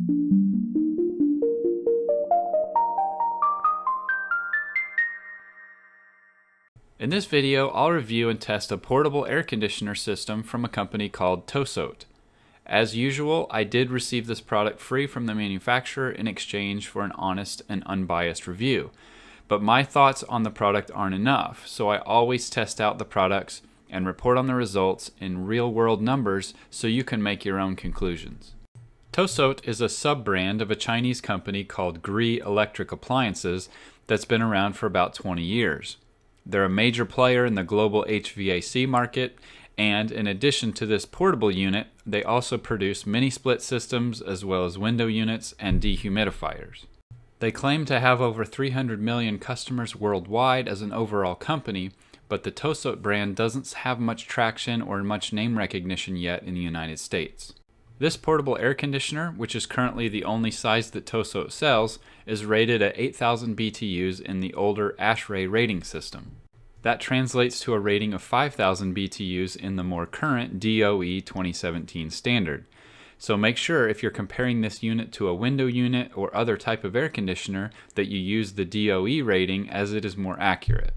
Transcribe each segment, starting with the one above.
In this video, I'll review and test a portable air conditioner system from a company called TOSOT. As usual, I did receive this product free from the manufacturer in exchange for an honest and unbiased review. But my thoughts on the product aren't enough, so I always test out the products and report on the results in real-world numbers so you can make your own conclusions. TOSOT is a sub-brand of a Chinese company called Gree Electric Appliances that's been around for about 20 years. They're a major player in the global HVAC market, and in addition to this portable unit, they also produce mini-split systems as well as window units and dehumidifiers. They claim to have over 300 million customers worldwide as an overall company, but the TOSOT brand doesn't have much traction or much name recognition yet in the United States. This portable air conditioner, which is currently the only size that TOSOT sells, is rated at 8,000 BTUs in the older Ashrae rating system. That translates to a rating of 5,000 BTUs in the more current DOE 2017 standard. So make sure if you're comparing this unit to a window unit or other type of air conditioner that you use the DOE rating, as it is more accurate.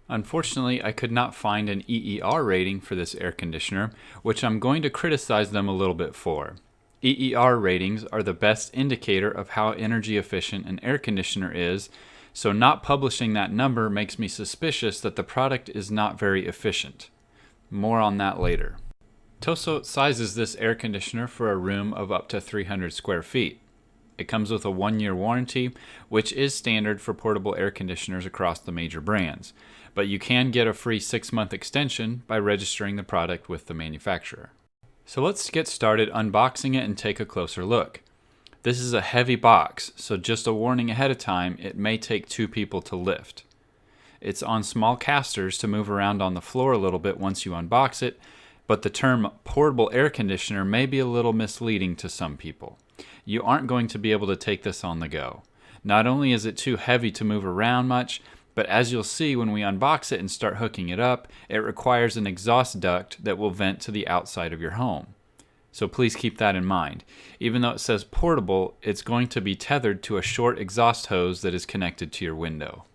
Unfortunately, I could not find an EER rating for this air conditioner, which I'm going to criticize them a little bit for. EER ratings are the best indicator of how energy efficient an air conditioner is, so not publishing that number makes me suspicious that the product is not very efficient. More on that later. TOSOT sizes this air conditioner for a room of up to 300 square feet. It comes with a 1-year warranty, which is standard for portable air conditioners across the major brands, but you can get a free 6-month extension by registering the product with the manufacturer. So let's get started unboxing it and take a closer look. This is a heavy box, so just a warning ahead of time, it may take 2 people to lift. It's on small casters to move around on the floor a little bit once you unbox it, but the term portable air conditioner may be a little misleading to some people. You aren't going to be able to take this on the go. Not only is it too heavy to move around much, but as you'll see when we unbox it and start hooking it up, it requires an exhaust duct that will vent to the outside of your home. So please keep that in mind. Even though it says portable, it's going to be tethered to a short exhaust hose that is connected to your window.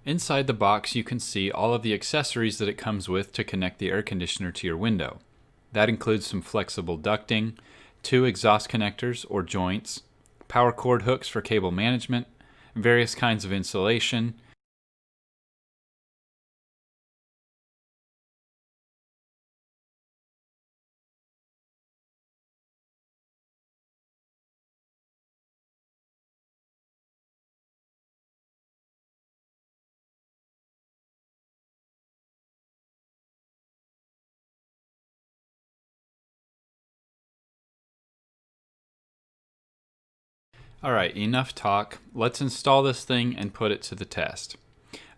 Inside the box, you can see all of the accessories that it comes with to connect the air conditioner to your window. That includes some flexible ducting, 2 exhaust connectors or joints, power cord hooks for cable management, various kinds of insulation, Alright, enough talk. Let's install this thing and put it to the test.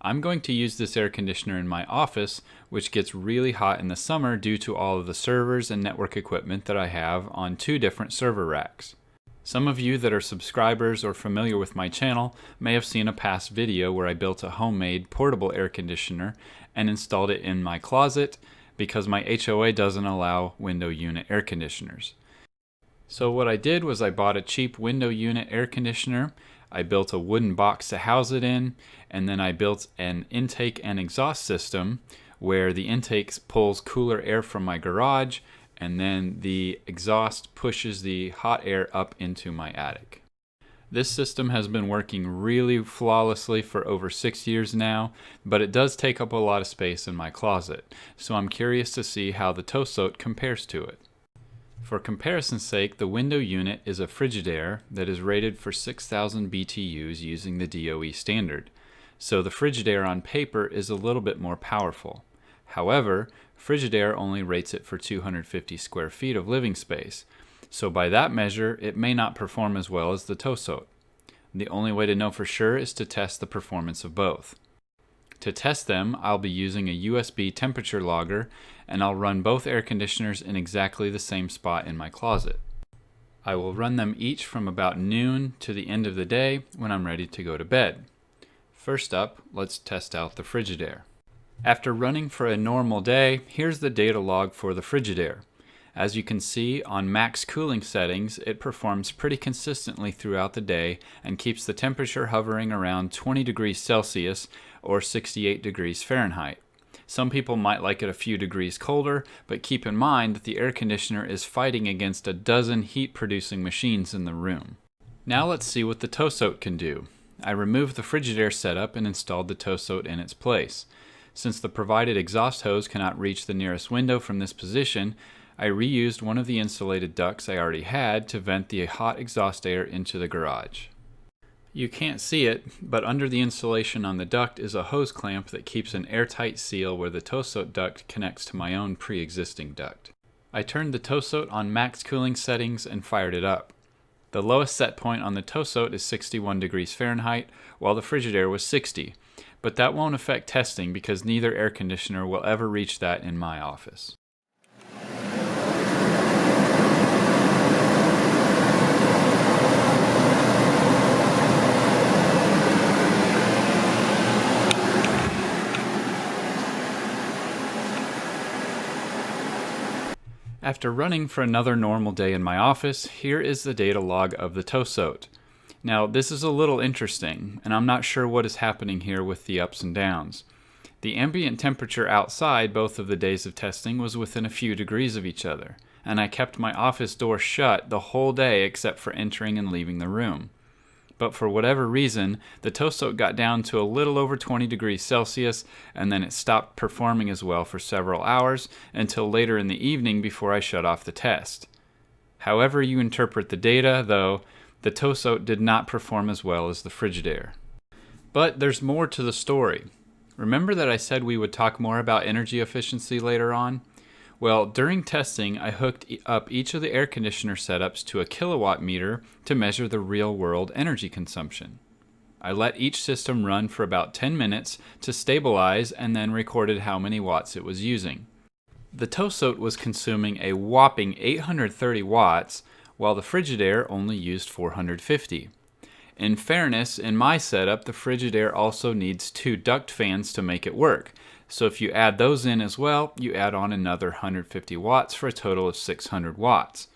I'm going to use this air conditioner in my office, which gets really hot in the summer due to all of the servers and network equipment that I have on 2 different server racks. Some of you that are subscribers or familiar with my channel may have seen a past video where I built a homemade portable air conditioner and installed it in my closet because my HOA doesn't allow window unit air conditioners. So what I did was I bought a cheap window unit air conditioner, I built a wooden box to house it in, and then I built an intake and exhaust system where the intake pulls cooler air from my garage, and then the exhaust pushes the hot air up into my attic. This system has been working really flawlessly for over 6 years now, but it does take up a lot of space in my closet, so I'm curious to see how the TOSOT compares to it. For comparison's sake, the window unit is a frigidaire that is rated for 6,000 BTUs using the DOE standard, so the frigidaire on paper is a little bit more powerful. However, frigidaire only rates it for 250 square feet of living space, so by that measure, it may not perform as well as the TOSOT. The only way to know for sure is to test the performance of both. To test them, I'll be using a USB temperature logger, and I'll run both air conditioners in exactly the same spot in my closet. I will run them each from about noon to the end of the day when I'm ready to go to bed. First up, let's test out the frigidaire. After running for a normal day, here's the data log for the frigidaire. As you can see, on max cooling settings, it performs pretty consistently throughout the day and keeps the temperature hovering around 20 degrees Celsius or 68 degrees Fahrenheit. Some people might like it a few degrees colder, but keep in mind that the air conditioner is fighting against a dozen heat-producing machines in the room. Now let's see what the TOSOT can do. I removed the Frigidaire setup and installed the TOSOT in its place. Since the provided exhaust hose cannot reach the nearest window from this position, I reused one of the insulated ducts I already had to vent the hot exhaust air into the garage. You can't see it, but under the insulation on the duct is a hose clamp that keeps an airtight seal where the TOSOT duct connects to my own pre-existing duct. I turned the TOSOT on max cooling settings and fired it up. The lowest set point on the TOSOT is 61 degrees Fahrenheit, while the Frigidaire was 60, but that won't affect testing because neither air conditioner will ever reach that in my office. After running for another normal day in my office, here is the data log of the TOSOT. Now, this is a little interesting, and I'm not sure what is happening here with the ups and downs. The ambient temperature outside both of the days of testing was within a few degrees of each other, and I kept my office door shut the whole day except for entering and leaving the room. But for whatever reason, the TOSOT got down to a little over 20 degrees Celsius, and then it stopped performing as well for several hours until later in the evening before I shut off the test. However you interpret the data, though, the TOSOT did not perform as well as the Frigidaire. But there's more to the story. Remember that I said we would talk more about energy efficiency later on? Well, during testing, I hooked up each of the air conditioner setups to a kilowatt meter to measure the real-world energy consumption. I let each system run for about 10 minutes to stabilize and then recorded how many watts it was using. The TOSOT was consuming a whopping 830 watts, while the Frigidaire only used 450. In fairness, in my setup, the Frigidaire also needs 2 duct fans to make it work. So if you add those in as well, you add on another 150 watts for a total of 600 watts.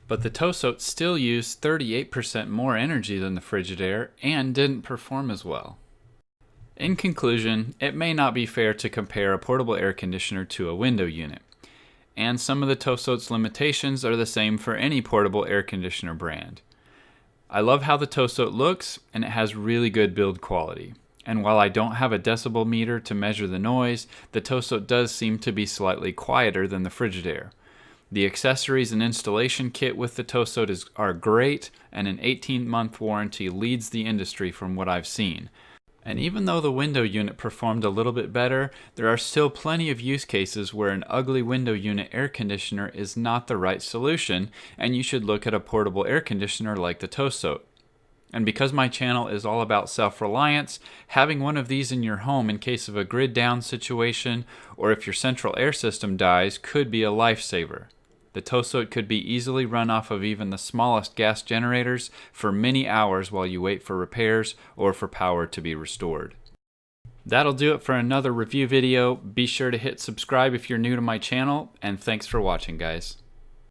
But the TOSOT still used 38% more energy than the Frigidaire and didn't perform as well. In conclusion, it may not be fair to compare a portable air conditioner to a window unit. And some of the TOSOT's limitations are the same for any portable air conditioner brand. I love how the TOSOT looks, and it has really good build quality. And while I don't have a decibel meter to measure the noise, the TOSOT does seem to be slightly quieter than the Frigidaire. The accessories and installation kit with the TOSOT are great, and an 18-month warranty leads the industry from what I've seen. And even though the window unit performed a little bit better, there are still plenty of use cases where an ugly window unit air conditioner is not the right solution, and you should look at a portable air conditioner like the TOSOT. And because my channel is all about self-reliance, having one of these in your home in case of a grid down situation or if your central air system dies could be a lifesaver. The TOSOT could be easily run off of even the smallest gas generators for many hours while you wait for repairs or for power to be restored. That'll do it for another review video. Be sure to hit subscribe if you're new to my channel, and thanks for watching, guys.